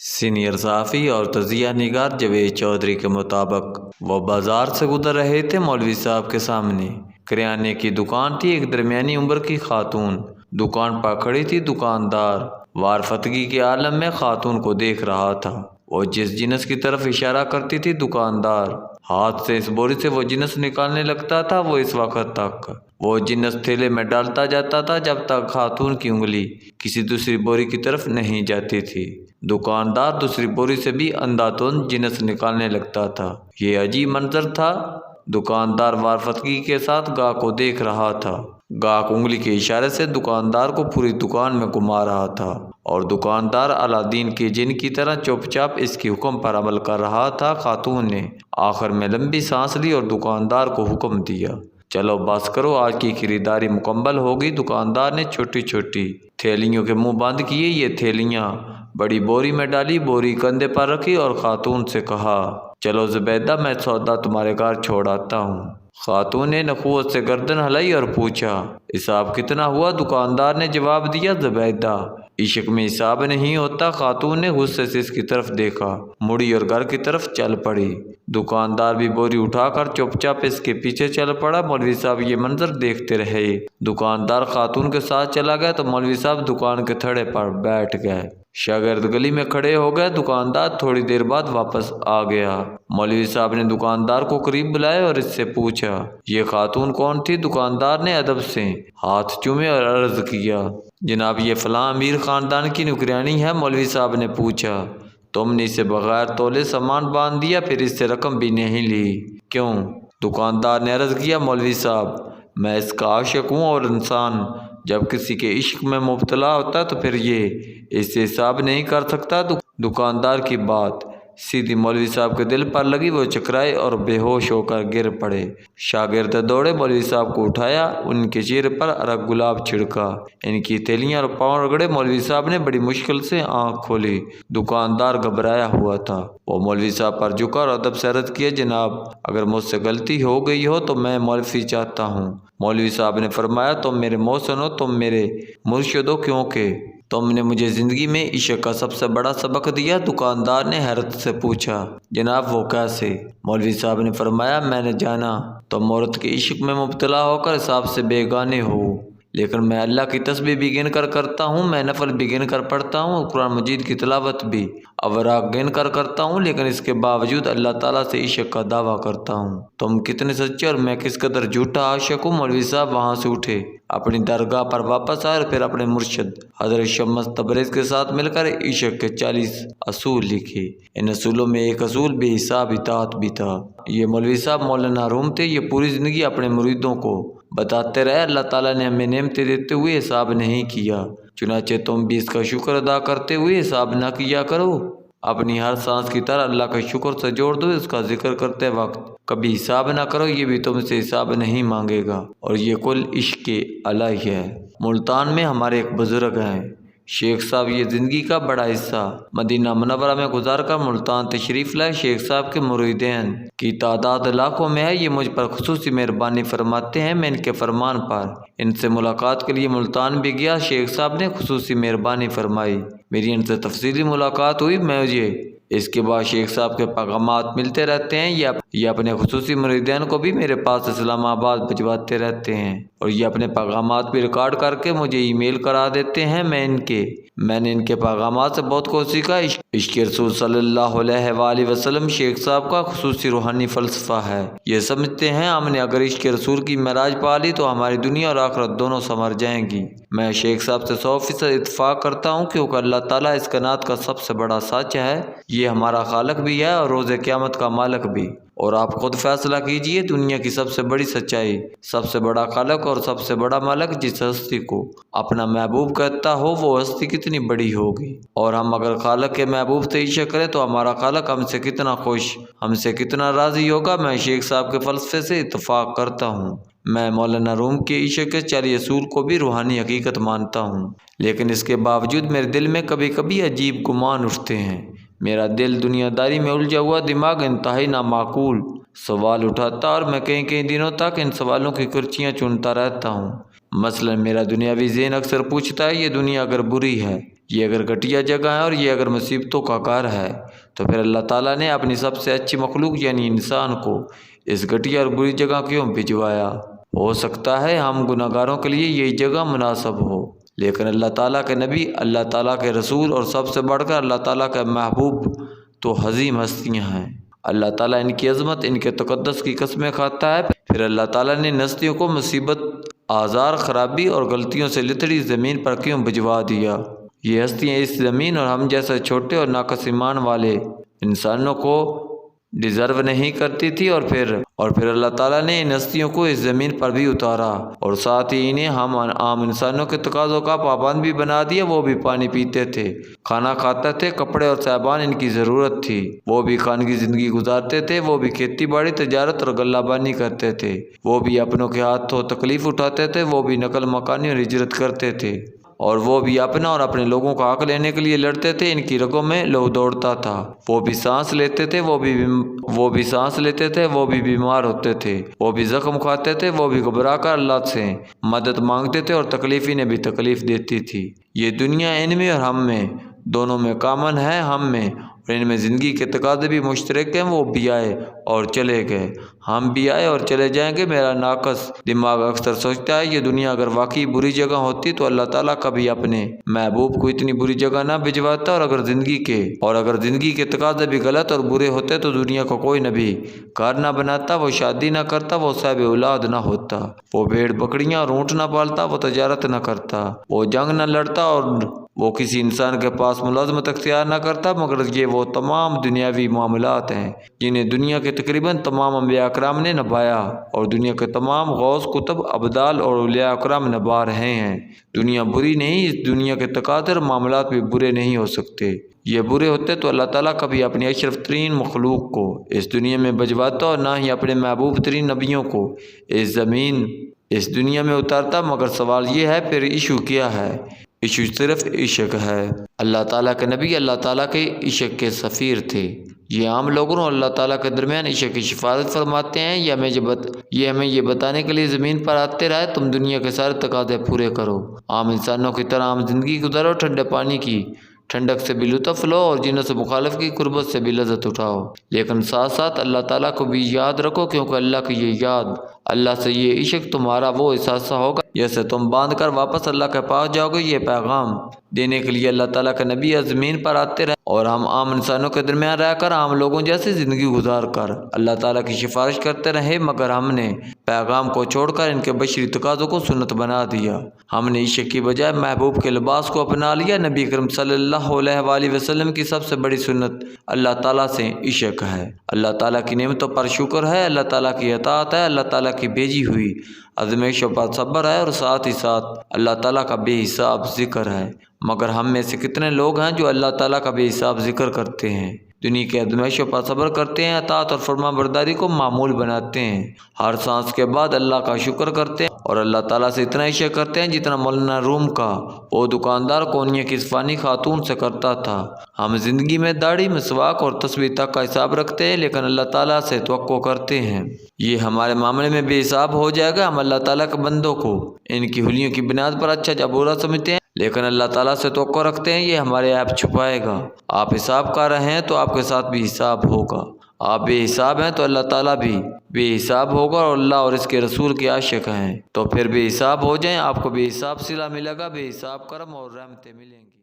Senior صحافی اور تجزیہ نگار جاوید چودھری کے مطابق وہ بازار سے گزر رہے تھے۔ مولوی صاحب کے سامنے کریانے کی دکان تھی۔ ایک درمیانی عمر کی خاتون دکان پر کھڑی تھی۔ دکاندار وارفتگی کے عالم میں خاتون کو دیکھ رہا تھا۔ وہ جس جنس کی طرف اشارہ کرتی تھی، دکاندار ہاتھ سے اس بوری سے وہ جنس نکالنے لگتا تھا۔ وہ اس وقت تک وہ جنس تھیلے میں ڈالتا جاتا تھا جب تک خاتون کی انگلی کسی دوسری بوری کی طرف نہیں جاتی تھی۔ دکاندار دوسری بوری سے بھی اندھادھند جنس نکالنے لگتا تھا۔ یہ عجیب منظر تھا۔ دکاندار وارفتگی کے ساتھ گاہک کو دیکھ رہا تھا۔ گاہک انگلی کے اشارے سے دکاندار کو پوری دکان میں گھما رہا تھا اور دکاندار الادین کے جن کی طرح چپ چاپ اس کے حکم پر عمل کر رہا تھا۔ خاتون نے آخر میں لمبی سانس لی اور دکاندار کو حکم دیا، چلو بس کرو، آج کی خریداری مکمل ہوگی۔ دکاندار نے چھوٹی چھوٹی تھیلیوں کے منہ بند کیے۔ یہ تھیلیاں بڑی بوری میں ڈالی، بوری کندھے پر رکھی اور خاتون سے کہا، چلو زبیدہ، میں سودا تمہارے گھر چھوڑ آتا ہوں۔ خاتون نے نخوت سے گردن ہلائی اور پوچھا، حساب کتنا ہوا؟ دکاندار نے جواب دیا، زبیدہ، عشق میں حساب نہیں ہوتا۔ خاتون نے غصے سے اس کی طرف دیکھا، مڑی اور گھر کی طرف چل پڑی۔ دکاندار بھی بوری اٹھا کر چپ چاپ اس کے پیچھے چل پڑا۔ مولوی صاحب یہ منظر دیکھتے رہے۔ دکاندار خاتون کے ساتھ چلا گیا تو مولوی صاحب دکان کے تھڑے پر بیٹھ گئے۔ شاگرد گلی میں کھڑے ہو گئے۔ دکاندار تھوڑی دیر بعد واپس آ گیا۔ مولوی صاحب نے دکاندار کو قریب بلایا اور اس سے پوچھا، یہ خاتون کون تھی؟ دکاندار نے ادب سے ہاتھ چومے اور عرض کیا، جناب، یہ فلاں امیر خاندان کی نوکرانی ہے۔ مولوی صاحب نے پوچھا، تم نے اسے بغیر تولے سامان باندھ دیا، پھر اس سے رقم بھی نہیں لی، کیوں؟ دکاندار نے عرض کیا، مولوی صاحب، میں اس کا عاشق ہوں اور انسان جب کسی کے عشق میں مبتلا ہوتا ہے تو پھر یہ اس سے حساب نہیں کر سکتا۔ دکاندار کی بات سیدھی مولوی صاحب کے دل پر لگی۔ وہ چکرائے اور بے ہوش ہو کر گر پڑے۔ شاگرد دوڑے، مولوی صاحب کو اٹھایا، ان کے چہرے پر عرق گلاب چھڑکا، ان کی تھیلیاں اور پاؤں رگڑے۔ مولوی صاحب نے بڑی مشکل سے آنکھ کھولی۔ دکاندار گھبرایا ہوا تھا۔ وہ مولوی صاحب پر جھکا اور ادب سے عرض کیا، جناب، اگر مجھ سے غلطی ہو گئی ہو تو میں معافی چاہتا ہوں۔ مولوی صاحب نے فرمایا، تم میرے محسن ہو، تم میرے مرشد ہو، کیونکہ تم نے مجھے زندگی میں عشق کا سب سے بڑا سبق دیا۔ دکاندار نے حیرت سے پوچھا، جناب، وہ کیسے؟ مولوی صاحب نے فرمایا، میں نے جانا تم عورت کے عشق میں مبتلا ہو کر حساب سے بیگانے ہو، لیکن میں اللہ کی تسبیح بھی گن کر کرتا ہوں، میں نفل بھی گن کر پڑھتا ہوں، قرآن مجید کی تلاوت بھی اوراق گن کر کرتا ہوں، لیکن اس کے باوجود اللہ تعالیٰ سے عشق کا دعویٰ کرتا ہوں۔ تم کتنے سچے اور میں کس قدر جھوٹا عاشق ہوں۔ مولوی صاحب وہاں سے اٹھے، اپنی درگاہ پر واپس آئے اور پھر اپنے مرشد حضرت شمس تبریز کے ساتھ مل کر عشق کے 40 اصول لکھے۔ ان اصولوں میں ایک اصول بے حساب اطاعت بھی تھا۔ یہ مولوی صاحب مولانا روم تھے۔ یہ پوری زندگی اپنے مریدوں کو بتاتے رہے، اللہ تعالیٰ نے ہمیں نعمتیں دیتے ہوئے حساب نہیں کیا، چنانچہ تم بھی اس کا شکر ادا کرتے ہوئے حساب نہ کیا کرو۔ اپنی ہر سانس کی طرح اللہ کا شکر سے جوڑ دو۔ اس کا ذکر کرتے وقت کبھی حساب نہ کرو، یہ بھی تم سے حساب نہیں مانگے گا، اور یہ کل عشق الہی ہے۔ ملتان میں ہمارے ایک بزرگ ہیں شیخ صاحب، یہ زندگی کا بڑا حصہ مدینہ منورہ میں گزار کر ملتان تشریف لائے۔ شیخ صاحب کے مریدین کی تعداد لاکھوں میں ہے۔ یہ مجھ پر خصوصی مہربانی فرماتے ہیں، میں ان کے فرمان پر ان سے ملاقات کے لیے ملتان بھی گیا۔ شیخ صاحب نے خصوصی مہربانی فرمائی، میری ان سے تفصیلی ملاقات ہوئی۔ مجھے اس کے بعد شیخ صاحب کے پیغامات ملتے رہتے ہیں۔ یہ اپنے خصوصی مریدین کو بھی میرے پاس اسلام آباد بھجواتے رہتے ہیں، اور یہ اپنے پیغامات بھی ریکارڈ کر کے مجھے ای میل کرا دیتے ہیں۔ میں نے ان کے پیغامات سے بہت کچھ سیکھا۔ عشق رسول صلی اللہ علیہ وآلہ وسلم شیخ صاحب کا خصوصی روحانی فلسفہ ہے۔ یہ سمجھتے ہیں ہم نے اگر عشق رسول کی معراج پا لی تو ہماری دنیا اور آخرت دونوں سنور جائیں گی۔ میں شیخ صاحب سے 100% اتفاق کرتا ہوں، کیونکہ اللہ تعالیٰ اس کائنات کا سب سے بڑا سچ ہے، یہ ہمارا خالق بھی ہے اور روز قیامت کا مالک بھی۔ اور آپ خود فیصلہ کیجئے، دنیا کی سب سے بڑی سچائی، سب سے بڑا خالق اور سب سے بڑا مالک جس ہستی کو اپنا محبوب کہتا ہو، وہ ہستی کتنی بڑی ہوگی۔ اور ہم اگر خالق کے محبوب سے عشق کریں تو ہمارا خالق ہم سے کتنا خوش، ہم سے کتنا راضی ہوگا۔ میں شیخ صاحب کے فلسفے سے اتفاق کرتا ہوں۔ میں مولانا روم کے عشق کے 40 اصول کو بھی روحانی حقیقت مانتا ہوں، لیکن اس کے باوجود میرے دل میں کبھی کبھی عجیب گمان اٹھتے ہیں۔ میرا دل دنیا داری میں الجھا ہوا دماغ انتہائی نامعقول سوال اٹھاتا اور میں کئی دنوں تک ان سوالوں کی کرچیاں چنتا رہتا ہوں۔ مثلا میرا دنیاوی ذہن اکثر پوچھتا ہے، یہ دنیا اگر بری ہے یہ اگر گھٹیا جگہ ہے اور یہ اگر مصیبتوں کا گھر ہے تو پھر اللہ تعالیٰ نے اپنی سب سے اچھی مخلوق یعنی انسان کو اس گھٹیا اور بری جگہ کیوں بھجوایا؟ ہو سکتا ہے ہم گناہ گاروں کے لیے یہی جگہ مناسب ہو، لیکن اللہ تعالیٰ کے نبی، اللہ تعالیٰ کے رسول اور سب سے بڑھ کر اللہ تعالیٰ کے محبوب تو عظیم ہستیاں ہیں۔ اللہ تعالیٰ ان کی عظمت، ان کے تقدس کی قسمیں کھاتا ہے، پھر اللہ تعالیٰ نے ان ہستیوں کو مصیبت، آزار، خرابی اور غلطیوں سے لتڑی زمین پر کیوں بھجوا دیا؟ یہ ہستیاں اس زمین اور ہم جیسے چھوٹے اور ناقص ایمان والے انسانوں کو ڈیزرو نہیں کرتی تھی، اور پھر اللہ تعالیٰ نے ان ہستیوں کو اس زمین پر بھی اتارا اور ساتھ ہی انہیں ہم عام انسانوں کے تقاضوں کا پابند بھی بنا دیا۔ وہ بھی پانی پیتے تھے، کھانا کھاتے تھے، کپڑے اور صاحبان ان کی ضرورت تھی، وہ بھی خانگی زندگی گزارتے تھے، وہ بھی کھیتی باڑی، تجارت اور غلہ بانی کرتے تھے، وہ بھی اپنوں کے ہاتھوں تکلیف اٹھاتے تھے، وہ بھی نقل مکانی اور ہجرت کرتے تھے، اور وہ بھی اپنا اور اپنے لوگوں کا حق لینے کے لیے لڑتے تھے۔ ان کی رگوں میں لہو دوڑتا تھا، وہ بھی سانس لیتے تھے، وہ بھی بیمار ہوتے تھے، وہ بھی زخم کھاتے تھے، وہ بھی گھبرا کر اللہ سے مدد مانگتے تھے، اور تکلیف انہیں بھی تکلیف دیتی تھی۔ یہ دنیا ان میں اور ہم میں دونوں میں کامن ہے، ہم میں اور ان میں زندگی کے تقاضے بھی مشترک ہیں۔ وہ بھی آئے اور چلے گئے، ہم بھی آئے اور چلے جائیں گے۔ میرا ناقص دماغ اکثر سوچتا ہے یہ دنیا اگر واقعی بری جگہ ہوتی تو اللہ تعالیٰ کبھی اپنے محبوب کو اتنی بری جگہ نہ بھجواتا، اور اگر زندگی کے تقاضے بھی غلط اور برے ہوتے تو دنیا کو کوئی نبی گھر نہ بناتا، وہ شادی نہ کرتا، وہ صاحب اولاد نہ ہوتا، وہ بھیڑ بکریاں اور اونٹ نہ پالتا، وہ تجارت نہ کرتا، وہ جنگ نہ لڑتا، اور وہ کسی انسان کے پاس ملازمت اختیار نہ کرتا، مگر یہ وہ تمام دنیاوی معاملات ہیں جنہیں دنیا کے تقریباً تمام انبیاء اکرام نے نبھایا، اور دنیا کے تمام غوث، کتب، ابدال اور اولیاء اکرام نبھا رہے ہیں۔ دنیا بری نہیں، اس دنیا کے تقاضے اور معاملات بھی برے نہیں ہو سکتے۔ یہ برے ہوتے تو اللہ تعالیٰ کبھی اپنی اشرف ترین مخلوق کو اس دنیا میں بھجواتا، اور نہ ہی اپنے محبوب ترین نبیوں کو اس دنیا میں اتارتا۔ مگر سوال یہ ہے پھر ایشو کیا ہے؟ ایشو صرف عشق ہے۔ اللہ تعالیٰ کے نبی اللہ تعالیٰ کے عشق کے سفیر تھے۔ یہ عام لوگوں اور اللہ تعالیٰ کے درمیان عشق کی سفارت فرماتے ہیں۔ یہ ہمیں یہ بتانے کے لیے زمین پر آتے رہے تم دنیا کے سارے تقاضے پورے کرو، عام انسانوں کی طرح عام زندگی گزارو، ٹھنڈے پانی کی ٹھنڈک سے بھی لطف لو اور جنوں سے مخالف کی قربت سے بھی لذت اٹھاؤ، لیکن ساتھ ساتھ اللہ تعالیٰ کو بھی یاد رکھو، کیونکہ اللہ کی یہ یاد، اللہ سے یہ عشق تمہارا وہ احساسہ ہوگا جیسے تم باندھ کر واپس اللہ کے پاس جاؤ گے۔ یہ پیغام دینے کے لیے اللہ تعالیٰ کے نبی زمین پر آتے رہے، اور ہم عام انسانوں کے درمیان رہ کر عام لوگوں جیسی زندگی گزار کر اللہ تعالیٰ کی سفارش کرتے رہے، مگر ہم نے پیغام کو چھوڑ کر ان کے بشری تقاضوں کو سنت بنا دیا۔ ہم نے عشق کی بجائے محبوب کے لباس کو اپنا لیا۔ نبی کریم صلی اللہ علیہ وآلہ وسلم کی سب سے بڑی سنت اللہ تعالیٰ سے عشق ہے، اللہ تعالیٰ کی نعمتوں پر شکر ہے، اللہ تعالیٰ کی اطاعت ہے، اللہ تعالیٰ کی بھیجی ہوئی آزمائشوں پر صبر ہے، اور ساتھ ہی ساتھ اللہ تعالیٰ کا بے حساب ذکر ہے۔ مگر ہم میں سے کتنے لوگ ہیں جو اللہ تعالیٰ کا بے حساب ذکر کرتے ہیں، دنیا کی آزمائشوں پر صبر کرتے ہیں، اطاعت اور فرما برداری کو معمول بناتے ہیں، ہر سانس کے بعد اللہ کا شکر کرتے ہیں، اور اللہ تعالیٰ سے اتنا عشق کرتے ہیں جتنا مولانا روم کا وہ دکاندار کونیا کی فانی خاتون سے کرتا تھا۔ ہم زندگی میں داڑھی، مسواک اور تسبیح تک کا حساب رکھتے ہیں، لیکن اللہ تعالیٰ سے توقع کرتے ہیں یہ ہمارے معاملے میں بے حساب ہو جائے گا۔ ہم اللہ تعالیٰ کے بندوں کو ان کی حلیوں کی بنیاد پر اچھا یا برا سمجھتے ہیں، لیکن اللہ تعالیٰ سے توقع رکھتے ہیں یہ ہمارے عیب چھپائے گا۔ آپ حساب کر رہے ہیں تو آپ کے ساتھ بھی حساب ہوگا، آپ بے حساب ہیں تو اللہ تعالیٰ بھی بے حساب ہوگا، اور اللہ اور اس کے رسول کے عاشق ہیں تو پھر بے حساب ہو جائیں، آپ کو بے حساب صلہ ملے گا، بے حساب کرم اور رحمتیں ملیں گی۔